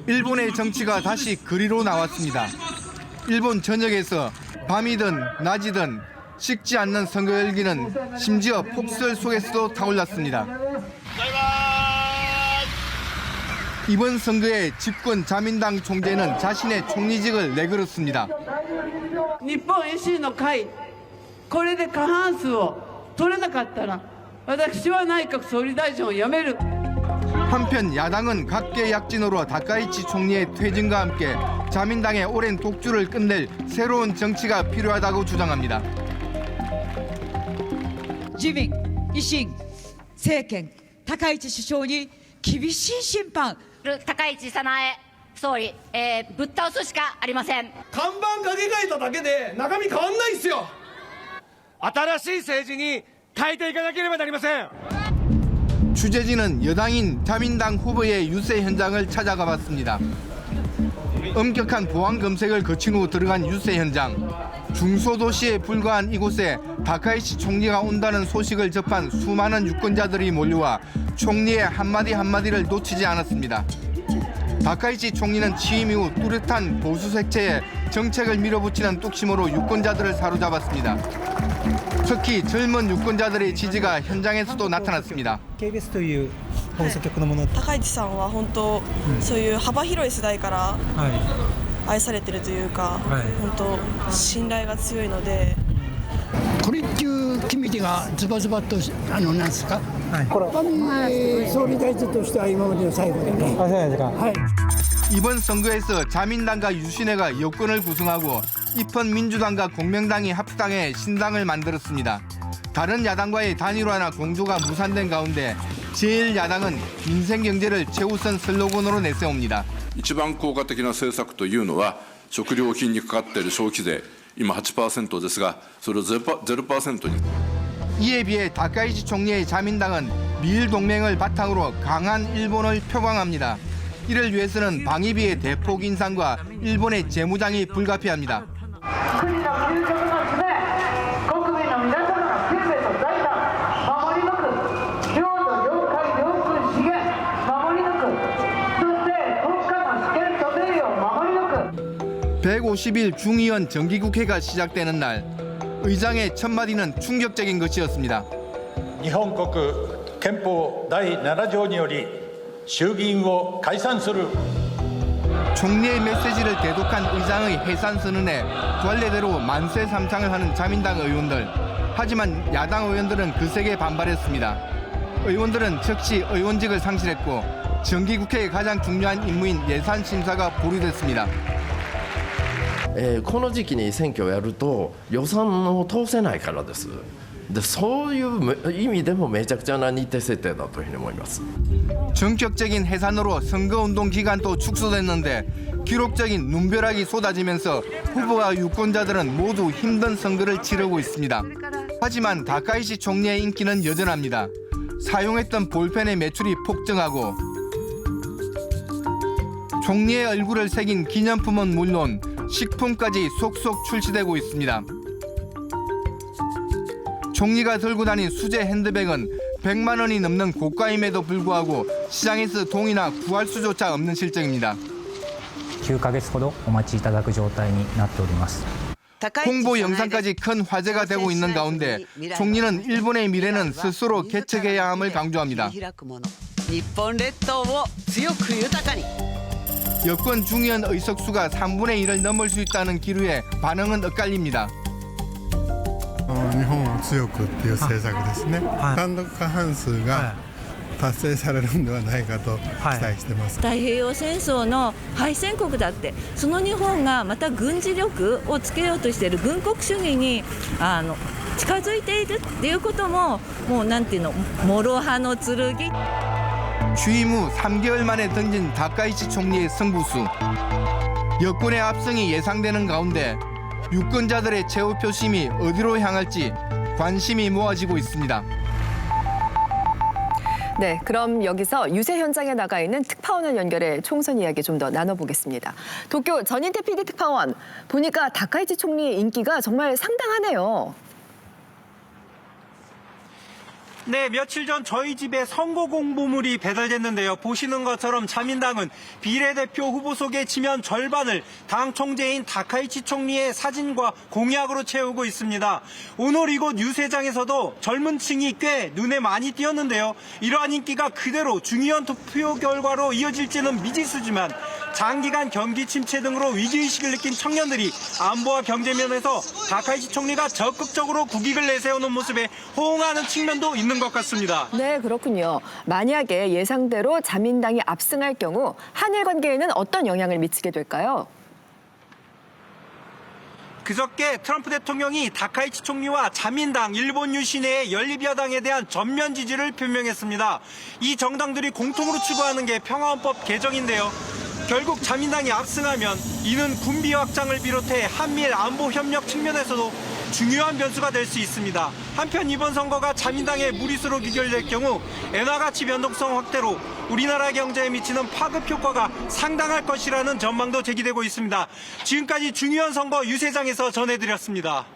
일본의 정치가 다시 그리로 나왔습니다. 일본 전역에서 밤이든 낮이든 식지 않는 선거 열기는 심지어 폭설 속에서도 타올랐습니다. 이번 선거에 집권 자민당 총재는 자신의 총리직을 내걸었습니다. 日本維新の会、これで過半数を取れなかったら、私は内閣総理大臣を辞める。 한편 야당은 각계약진으로 다카이치 총리의 퇴진과 함께 자민당의 오랜 독주를 끝낼 새로운 정치가 필요하다고 주장합니다. 自民、維新、政権、高市首相に厳しい審判。高市早苗総理、ぶっ倒すしかありません。看板掛け替えただけで中身変わんないっすよ。新しい政治に変えていかなければなりません。 취재진은 여당인 자민당 후보의 유세 현장을 찾아가 봤습니다. 엄격한 보안 검색을 거친 후 들어간 유세 현장. 중소도시에 불과한 이곳에 다카이치 총리가 온다는 소식을 접한 수많은 유권자들이 몰려와 총리의 한마디 한마디를 놓치지 않았습니다. 다카이치 총리는 취임 이후 뚜렷한 보수 색채에 정책을 밀어붙이는 뚝심으로 유권자들을 사로잡았습니다. 특히 젊은 유권자들의 지지가 현장에서도 나타났습니다. KBS という放送局のもの。高市さんは本当、そういう幅広い世代から愛されてるというか、本当信頼が強いので。これっていう決め手がズバズバとなんですか。総理大臣としては今までの最後でね。이번 선거에서 자민당과 유신회가 여권을 구성하고 입헌 민주당과 공명당이 합당해 신당을 만들었습니다. 다른 야당과의 단일화나 공조가 무산된 가운데 제1야당은 민생 경제를 최우선 슬로건으로 내세웁니다. 一番効果的な政策というのは食料品にかかっている消費税今 8% ですがそれを 0% に 이에 비해 다카이치 총리의 자민당은 미일 동맹을 바탕으로 강한 일본을 표방합니다. 이를 위해서는 방위비의 대폭 인상과 일본의 재무장이 불가피합니다. (150일) 중의원 정기국회가 시작되는 날 의장의 첫마디는 충격적인 것이었습니다. 日本国憲法第7条により衆議院を解散する 총리의 메시지를 대독한 의장의 해산 선언에 관례대로 만세 삼창을 하는 자민당 의원들. 하지만 야당 의원들은 그세게 반발했습니다. 의원들은 즉시 의원직을 상실했고 정기국회의 가장 중요한 임무인 예산 심사가 보류됐습니다. この時期に選挙をやると予算を通せないからです。でそういう意味でもめちゃくちゃな日程設定だというふうに思います。 전격적인 해산으로 선거운동 기간도 축소됐는데 기록적인 눈벼락이 쏟아지면서 후보와 유권자들은 모두 힘든 선거를 치르고 있습니다. 하지만 다카이치 총리의 인기는 여전합니다. 사용했던 볼펜의 매출이 폭증하고 총리의 얼굴을 새긴 기념품은 물론 식품까지 속속 출시되고 있습니다. 총리가 들고 다닌 수제 핸드백은 100만 원이 넘는 고가임에도 불구하고 시장에서 동이나 구할 수조차 없는 실정입니다. 9ヶ月ほどお待ちいただく状態になっております。 홍보 영상까지 큰 화제가 되고 있는 가운데 총리는 일본의 미래는 스스로 개척해야 함을 강조합니다. 여권 중의원 의석수가 3분의 1을 넘을 수 있다는 기류에 반응은 엇갈립니다. 日本を強くっていう政策ですね。単独過半数が達成されるんではないかと期待してます。太平洋戦争の敗戦国だって、その日本がまた軍事力をつけようとしている軍国主義に近づいているっていうことももうなんていうの諸刃の剣。 취임 후 3개월 만에 던진 다카이치 총리의 승부수. 여권의 압승이 예상되는 가운데 유권자들의 최후 표심이 어디로 향할지 관심이 모아지고 있습니다. 네, 그럼 여기서 유세 현장에 나가 있는 특파원을 연결해 총선 이야기 좀 더 나눠보겠습니다. 도쿄 전인태 PD 특파원, 보니까 다카이치 총리의 인기가 정말 상당하네요. 네, 며칠 전 저희 집에 선거 공보물이 배달됐는데요. 보시는 것처럼 자민당은 비례대표 후보석의 지면 절반을 당 총재인 다카이치 총리의 사진과 공약으로 채우고 있습니다. 오늘 이곳 유세장에서도 젊은 층이 꽤 눈에 많이 띄었는데요. 이러한 인기가 그대로 중의원 투표 결과로 이어질지는 미지수지만 장기간 경기 침체 등으로 위기의식을 느낀 청년들이 안보와 경제면에서 다카이치 총리가 적극적으로 국익을 내세우는 모습에 호응하는 측면도 있는 것 같습니다. 네, 그렇군요. 만약에 예상대로 자민당이 압승할 경우 한일 관계에는 어떤 영향을 미치게 될까요? 그저께 트럼프 대통령이 다카이치 총리와 자민당, 일본 유신회의 연립여당에 대한 전면 지지를 표명했습니다. 이 정당들이 공통으로 추구하는 게 평화헌법 개정인데요. 결국 자민당이 압승하면 이는 군비 확장을 비롯해 한미일 안보 협력 측면에서도 중요한 변수가 될 수 있습니다. 한편 이번 선거가 자민당의 무리수로 귀결될 경우 엔화 가치 변동성 확대로 우리나라 경제에 미치는 파급 효과가 상당할 것이라는 전망도 제기되고 있습니다. 지금까지 중의원 선거 유세장에서 전해드렸습니다.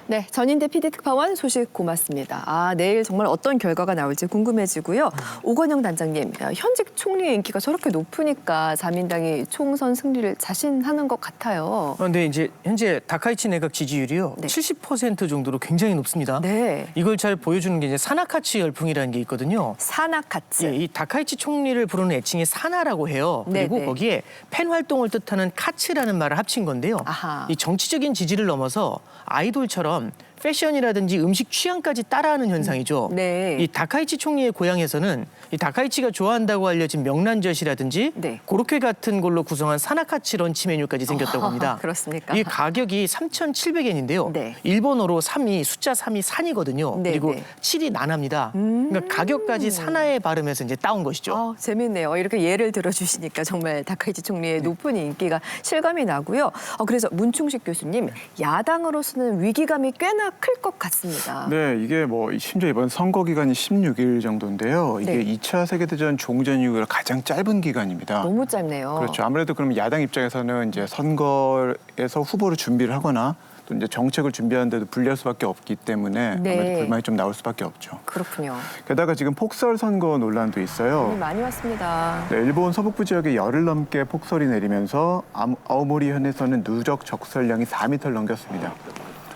네, 전인대 PD특파원 소식 고맙습니다. 내일 정말 어떤 결과가 나올지 궁금해지고요. 오건영 단장님, 현직 총리의 인기가 저렇게 높으니까 자민당이 총선 승리를 자신하는 것 같아요. 그런데 이제 현재 다카이치 내각 지지율이요. 네. 70% 정도로 굉장히 높습니다. 네. 이걸 잘 보여주는 게 이제 사나카치 열풍이라는 게 있거든요. 사나카치. 이 다카이치 총리를 부르는 애칭이 사나라고 해요. 그리고 네네. 거기에 팬 활동을 뜻하는 카츠라는 말을 합친 건데요. 아하. 이 정치적인 지지를 넘어서 아이돌처럼 패션이라든지 음식 취향까지 따라하는 현상이죠. 네. 이 다카이치 총리의 고향에서는 이 다카이치가 좋아한다고 알려진 명란젓이라든지 네. 고로케 같은 걸로 구성한 사나카치 런치 메뉴까지 생겼다고 합니다. 그렇습니까? 이 가격이 3,700엔인데요. 네. 일본어로 3이 숫자 3이 산이거든요. 네, 그리고 네. 7이 나납니다. 그러니까 가격까지 산하에 발음해서 이제 따온 것이죠. 재밌네요. 이렇게 예를 들어주시니까 정말 다카이치 총리의 높은 인기가 실감이 나고요. 그래서 문충식 교수님, 야당으로서는 위기감이 꽤나 클 것 같습니다. 네, 이게 심지어 이번 선거 기간이 16일 정도인데요. 이게 네. 2차 세계대전 종전 이후로 가장 짧은 기간입니다. 너무 짧네요. 그렇죠. 아무래도 그럼 야당 입장에서는 이제 선거에서 후보를 준비를 하거나 또 이제 정책을 준비하는데도 불리할 수밖에 없기 때문에 네. 아무래도 불만이 좀 나올 수밖에 없죠. 그렇군요. 게다가 지금 폭설 선거 논란도 있어요. 많이 왔습니다. 네, 일본 서북부 지역에 열흘 넘게 폭설이 내리면서 아오모리현에서는 누적 적설량이 4m를 넘겼습니다.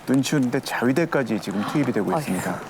눈치 오는데 자위대까지 지금 투입이 되고 있습니다.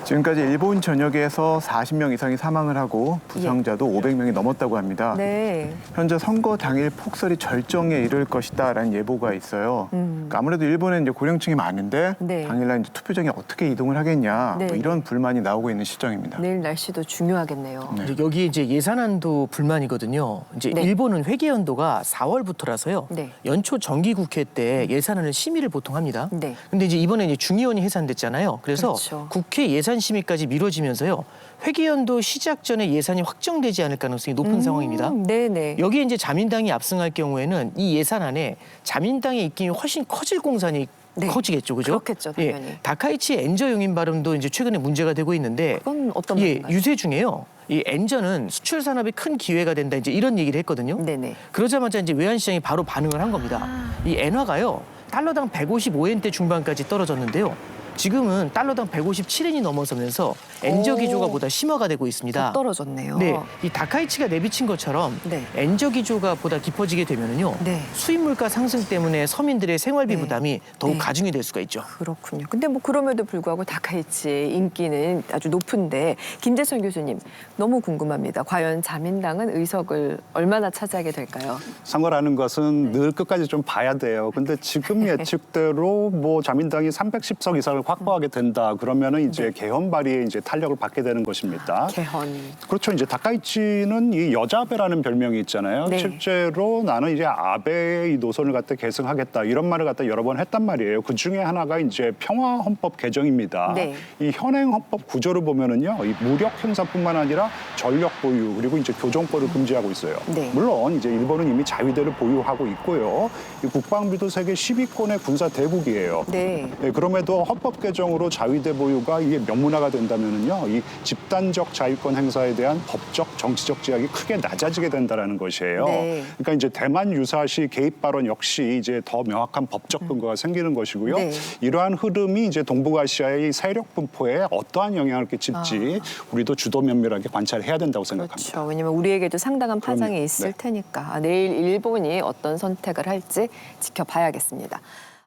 지금까지 일본 전역에서 40명 이상이 사망을 하고 부상자도 500명이 넘었다고 합니다. 네. 현재 선거 당일 폭설이 절정에 이를 것이다라는 예보가 있어요. 그러니까 아무래도 일본에 이제 고령층이 많은데 네. 당일날 이제 투표장에 어떻게 이동을 하겠냐 네. 이런 불만이 나오고 있는 시점입니다. 내일 날씨도 중요하겠네요. 네. 여기 이제 예산안도 불만이거든요. 이제 네. 일본은 회계 연도가 4월부터라서요. 네. 연초 정기국회 때 예산안을 심의를 보통 합니다. 네. 근데 이제 이번에 이제 중의원이 해산됐잖아요. 그래서 그렇죠. 국회 예산 심의까지 미뤄지면서요. 회계연도 시작 전에 예산이 확정되지 않을 가능성이 높은 상황입니다. 네네. 여기에 이제 자민당이 압승할 경우에는 이 예산안에 자민당의 입김이 훨씬 커질 공산이 네. 커지겠죠, 그죠? 그렇겠죠, 당연히. 다카이치 엔저 용인 발음도 이제 최근에 문제가 되고 있는데, 그건 어떤 말인가요? 유세 중에요. 이 엔저는 수출 산업에 큰 기회가 된다 이제 이런 얘기를 했거든요. 네네. 그러자마자 이제 외환시장이 바로 반응을 한 겁니다. 이 엔화가요 달러당 155엔대 중반까지 떨어졌는데요. 지금은 달러당 157엔이 넘어서면서 엔저 기조가 보다 심화가 되고 있습니다. 더 떨어졌네요. 네, 이 다카이치가 내비친 것처럼 네. 엔저 기조가 보다 깊어지게 되면은요. 네. 수입 물가 상승 때문에 서민들의 생활비 네. 부담이 더욱 네. 가중이 될 수가 있죠. 그렇군요. 근데 그럼에도 불구하고 다카이치의 인기는 아주 높은데 김재천 교수님 너무 궁금합니다. 과연 자민당은 의석을 얼마나 차지하게 될까요? 선거라는 것은 늘 끝까지 좀 봐야 돼요. 근데 지금 예측대로 자민당이 310석 이상을 확보하게 된다. 그러면은 이제 개헌 발의에 이제 탄력을 받게 되는 것입니다. 개헌. 그렇죠. 이제 다카이치는 이 여자 아베라는 별명이 있잖아요. 네. 실제로 나는 이제 아베의 이 노선을 갖다 계승하겠다. 이런 말을 갖다 여러 번 했단 말이에요. 그 중에 하나가 이제 평화 헌법 개정입니다. 네. 이 현행 헌법 구조를 보면은요, 이 무력 행사뿐만 아니라 전력 보유 그리고 이제 교정권을 금지하고 있어요. 네. 물론 이제 일본은 이미 자위대를 보유하고 있고요. 이 국방비도 세계 10위권의 군사 대국이에요. 네. 그럼에도 헌법 헌법 개정으로 자위대 보유가 이게 명문화가 된다면은요, 이 집단적 자유권 행사에 대한 법적, 정치적 제약이 크게 낮아지게 된다라는 것이에요. 네. 그러니까 이제 대만 유사시 개입 발언 역시 이제 더 명확한 법적 근거가 생기는 것이고요. 네. 이러한 흐름이 이제 동북아시아의 세력 분포에 어떠한 영향을 끼칠지 우리도 주도 면밀하게 관찰해야 된다고 생각합니다. 그렇죠. 왜냐하면 우리에게도 상당한 파장이 있을 네. 테니까 내일 일본이 어떤 선택을 할지 지켜봐야겠습니다.